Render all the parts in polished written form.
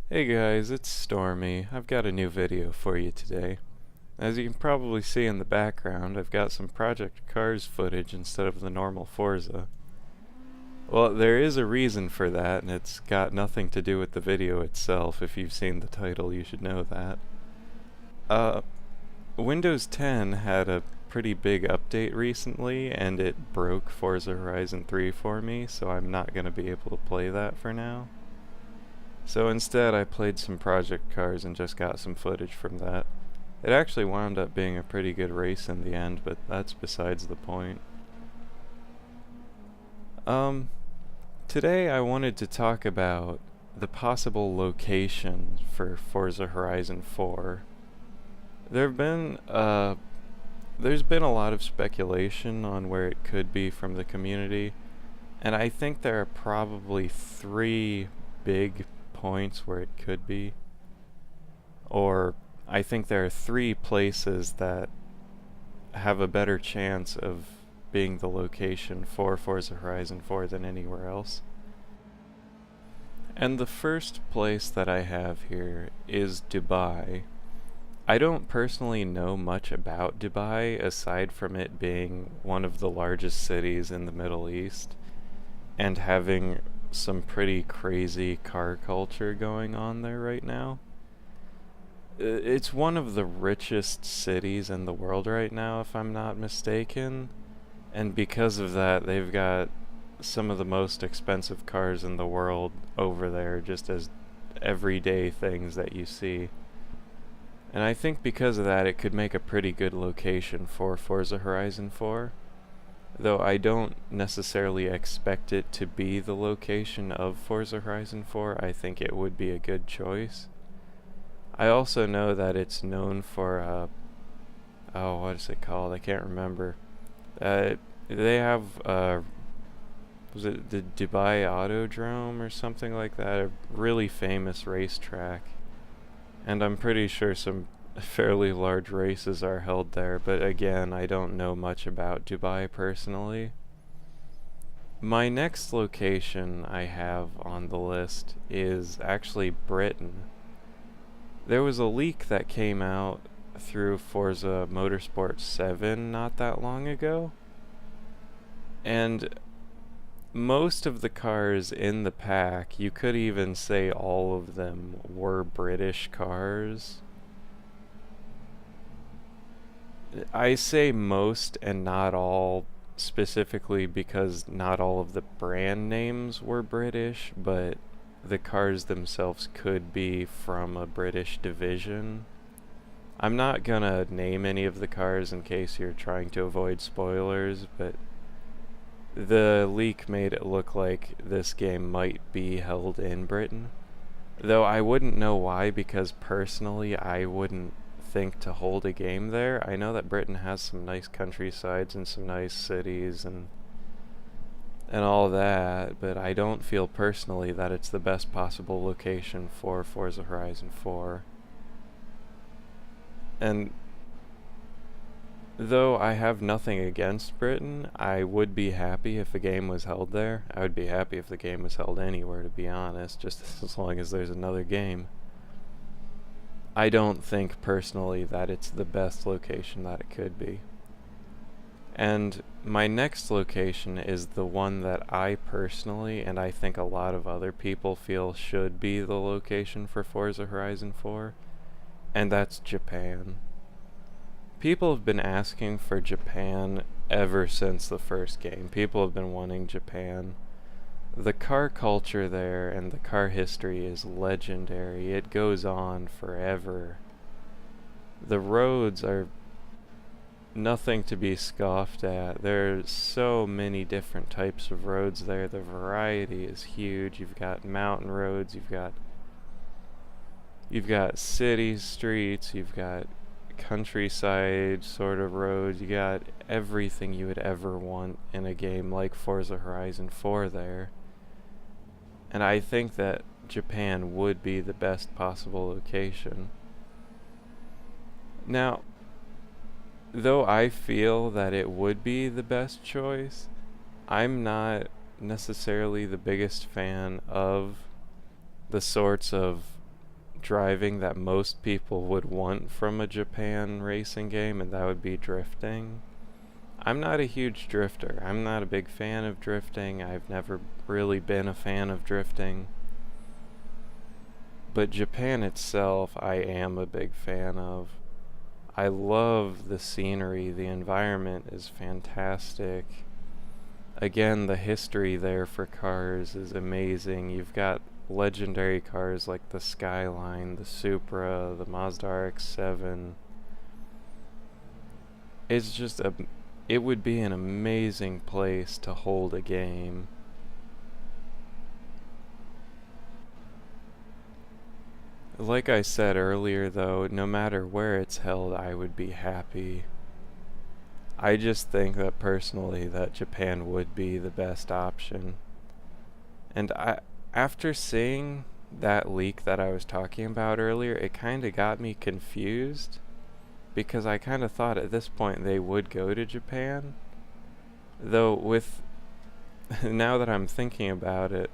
Hey guys, it's Stormy. I've got a new video for you today. As you can probably see in the background, I've got some Project Cars footage instead of the normal Forza. Well, there is a reason for that, and it's got nothing to do with the video itself. If you've seen the title, you should know that. Uh, Windows 10 had a pretty big update recently, and it broke Forza Horizon 3 for me, so I'm not going to be able to play that for now. So instead I played some Project Cars and just got some footage from that. It actually wound up being a pretty good race in the end, but that's besides the point. Um, Today I wanted to talk about the possible location for Forza Horizon 4. There have been, there's been a lot of speculation on where it could be from the community, and I think there are probably three big points where it could be. Or I think there are three places that have a better chance of being the location for Forza Horizon 4 than anywhere else. And the first place that I have here is Dubai. I don't personally know much about Dubai aside from it being one of the largest cities in the Middle East and having some pretty crazy car culture going on there right now. It's one of the richest cities in the world right now, if I'm not mistaken. And because of that, they've got some of the most expensive cars in the world over there, just as everyday things that you see. And I think because of that, it could make a pretty good location for Forza Horizon 4. Though I don't necessarily expect it to be the location of Forza Horizon 4, I think it would be a good choice. I also know that it's known for, oh, what is it called? I can't remember. They have, was it the Dubai Autodrome or something like that? A really famous racetrack. And I'm pretty sure some fairly large races are held there, but again, I don't know much about Dubai personally. My next location I have on the list is actually Britain. There was a leak that came out through Forza Motorsport 7 not that long ago, and most of the cars in the pack, you could even say all of them, were British cars. I say most and not all specifically because not all of the brand names were British, but the cars themselves could be from a British division. I'm not gonna name any of the cars in case you're trying to avoid spoilers, but the leak made it look like this game might be held in Britain. Though I wouldn't know why, because personally I wouldn't think to hold a game there. I know that Britain has some nice countrysides and some nice cities and all that, but I don't feel personally that it's the best possible location for Forza Horizon 4. And though I have nothing against Britain, I would be happy if a game was held there. I would be happy if the game was held anywhere, to be honest, just as long as there's another game. I don't think personally that it's the best location that it could be. And my next location is the one that I personally, and I think a lot of other people feel should be the location for Forza Horizon 4, and that's Japan. People have been asking for Japan ever since the first game. People have been wanting Japan. The car culture there and the car history is legendary. It goes on forever. The roads are nothing to be scoffed at. There's so many different types of roads there. The variety is huge. You've got mountain roads, you've got city streets, you've got countryside sort of roads, you got everything you would ever want in a game like Forza Horizon 4 there. And I think that Japan would be the best possible location. Now, though I feel that it would be the best choice, I'm not necessarily the biggest fan of the sorts of driving that most people would want from a Japan racing game, and that would be drifting. I'm not a huge drifter. I'm not a big fan of drifting. I've never really been a fan of drifting. But Japan itself, I am a big fan of. I love the scenery. The environment is fantastic. Again, the history there for cars is amazing. You've got legendary cars like the Skyline, the Supra, the Mazda RX-7. It's just it would be an amazing place to hold a game. Like I said earlier though, no matter where it's held, I would be happy. I just think that personally that Japan would be the best option. And after seeing that leak that I was talking about earlier, it kind of got me confused because I kind of thought at this point they would go to Japan. Though with now that I'm thinking about it,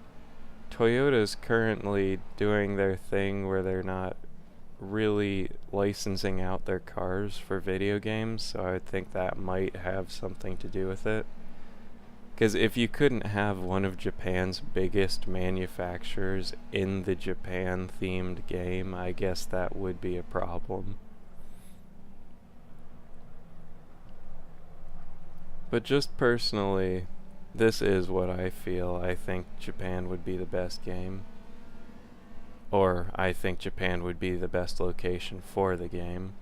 Toyota's currently doing their thing where they're not really licensing out their cars for video games, so I would think that might have something to do with it. Because if you couldn't have one of Japan's biggest manufacturers in the Japan-themed game, I guess that would be a problem. But just personally, this is what I feel. I think Japan would be the best game. Or I think Japan would be the best location for the game.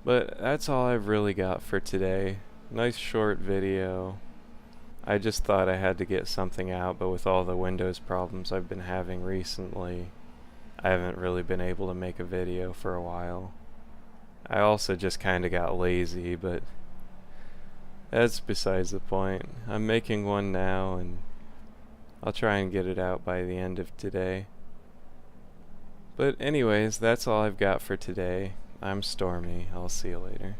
But that's all I've really got for today. Nice short video. I just thought I had to get something out, but with all the Windows problems I've been having recently, I haven't really been able to make a video for a while. I also just kinda got lazy, but that's besides the point. I'm making one now, and I'll try and get it out by the end of today. But anyways, that's all I've got for today. I'm Stormy. I'll see you later.